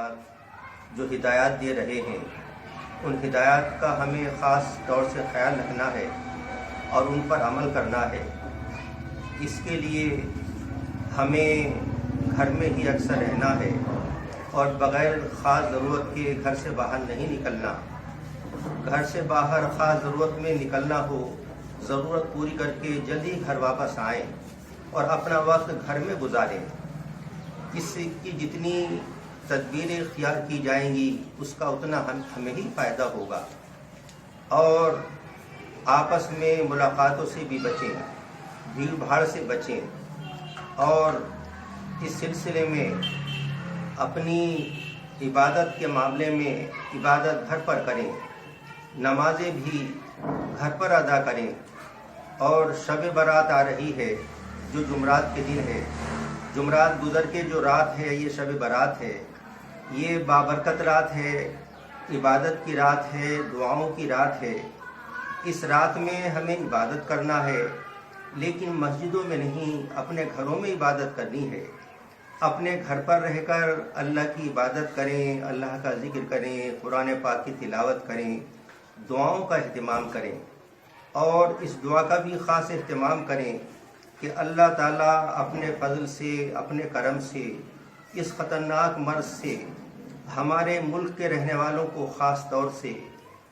حضرات جو ہدایات دے رہے ہیں ان ہدایات کا ہمیں خاص طور سے خیال رکھنا ہے اور ان پر عمل کرنا ہے۔ اس کے لیے ہمیں گھر میں ہی اکثر رہنا ہے اور بغیر خاص ضرورت کے گھر سے باہر نہیں نکلنا۔ گھر سے باہر خاص ضرورت میں نکلنا ہو، ضرورت پوری کر کے جلدی گھر واپس آئیں اور اپنا وقت گھر میں گزاریں۔ اس کی جتنی تدبیریں اختیار کی جائیں گی اس کا اتنا ہمیں ہی فائدہ ہوگا۔ اور آپس میں ملاقاتوں سے بھی بچیں، بھیڑ بھاڑ سے بچیں، اور اس سلسلے میں اپنی عبادت کے معاملے میں عبادت گھر پر کریں، نمازیں بھی گھر پر ادا کریں۔ اور شب برات آ رہی ہے جو جمعرات کے دن ہے، جمعرات گزر کے جو رات ہے یہ شب برات ہے، یہ بابرکت رات ہے، عبادت کی رات ہے، دعاؤں کی رات ہے۔ اس رات میں ہمیں عبادت کرنا ہے، لیکن مسجدوں میں نہیں، اپنے گھروں میں عبادت کرنی ہے۔ اپنے گھر پر رہ کر اللہ کی عبادت کریں، اللہ کا ذکر کریں، قرآن پاک کی تلاوت کریں، دعاؤں کا اہتمام کریں۔ اور اس دعا کا بھی خاص اہتمام کریں کہ اللہ تعالیٰ اپنے فضل سے، اپنے کرم سے، اس خطرناک مرض سے ہمارے ملک کے رہنے والوں کو خاص طور سے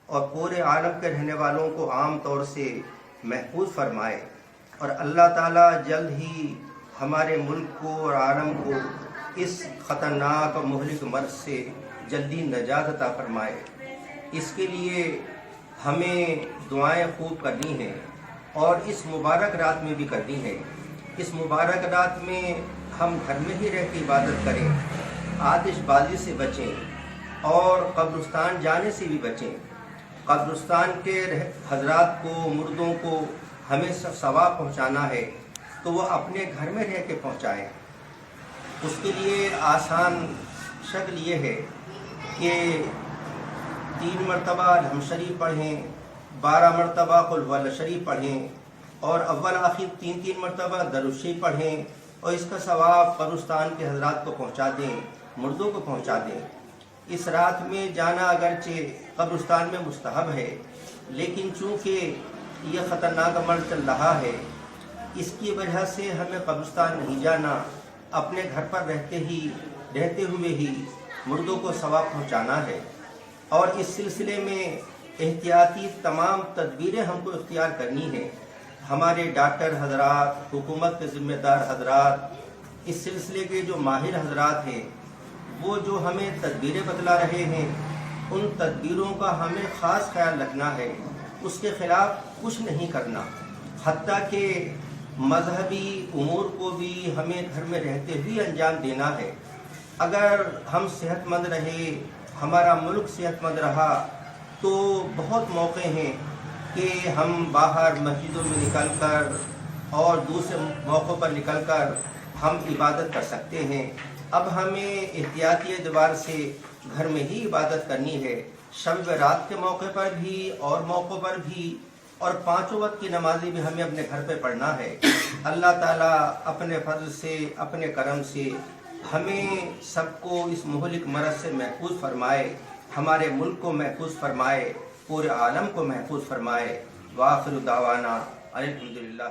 اور پورے عالم کے رہنے والوں کو عام طور سے محفوظ فرمائے، اور اللہ تعالیٰ جلد ہی ہمارے ملک کو اور عالم کو اس خطرناک اور مہلک مرض سے جلدی نجات عطا فرمائے۔ اس کے لیے ہمیں دعائیں خوب کرنی ہیں اور اس مبارک رات میں بھی کرنی ہے۔ اس مبارک رات میں ہم گھر میں ہی رہ کے عبادت کریں، آتش بازی سے بچیں اور قبرستان جانے سے بھی بچیں۔ قبرستان کے حضرات کو، مردوں کو ہمیں ثواب پہنچانا ہے تو وہ اپنے گھر میں رہ کے پہنچائیں۔ اس کے لیے آسان شکل یہ ہے کہ 3 مرتبہ الحمد شریف پڑھیں، 12 مرتبہ قل هو اللہ شریف پڑھیں، اور اول آخر 3 مرتبہ درود شریف پڑھیں، اور اس کا ثواب قبرستان کے حضرات کو پہنچا دیں، مردوں کو پہنچا دیں۔ اس رات میں جانا اگرچہ قبرستان میں مستحب ہے، لیکن چونکہ یہ خطرناک مرض چل رہا ہے، اس کی وجہ سے ہمیں قبرستان نہیں جانا، اپنے گھر پر رہتے ہوئے ہی مردوں کو ثواب پہنچانا ہے۔ اور اس سلسلے میں احتیاطی تمام تدبیریں ہم کو اختیار کرنی ہیں۔ ہمارے ڈاکٹر حضرات، حکومت کے ذمہ دار حضرات، اس سلسلے کے جو ماہر حضرات ہیں، وہ جو ہمیں تدبیریں بتلا رہے ہیں، ان تدبیروں کا ہمیں خاص خیال رکھنا ہے، اس کے خلاف کچھ نہیں کرنا۔ حتیٰ کہ مذہبی امور کو بھی ہمیں گھر میں رہتے ہوئے انجام دینا ہے۔ اگر ہم صحت مند رہے، ہمارا ملک صحت مند رہا، تو بہت موقع ہیں کہ ہم باہر مسجدوں میں نکل کر اور دوسرے موقعوں پر نکل کر ہم عبادت کر سکتے ہیں۔ اب ہمیں احتیاطی اعتبار سے گھر میں ہی عبادت کرنی ہے، شب رات کے موقع پر بھی اور موقعوں پر بھی، اور 5 وقت کی نمازیں بھی ہمیں اپنے گھر پہ پڑھنا ہے۔ اللہ تعالیٰ اپنے فضل سے، اپنے کرم سے ہمیں سب کو اس مہلک مرض سے محفوظ فرمائے، ہمارے ملک کو محفوظ فرمائے، پورے عالم کو محفوظ فرمائے۔ وآخر دعوانا الحمدللہ۔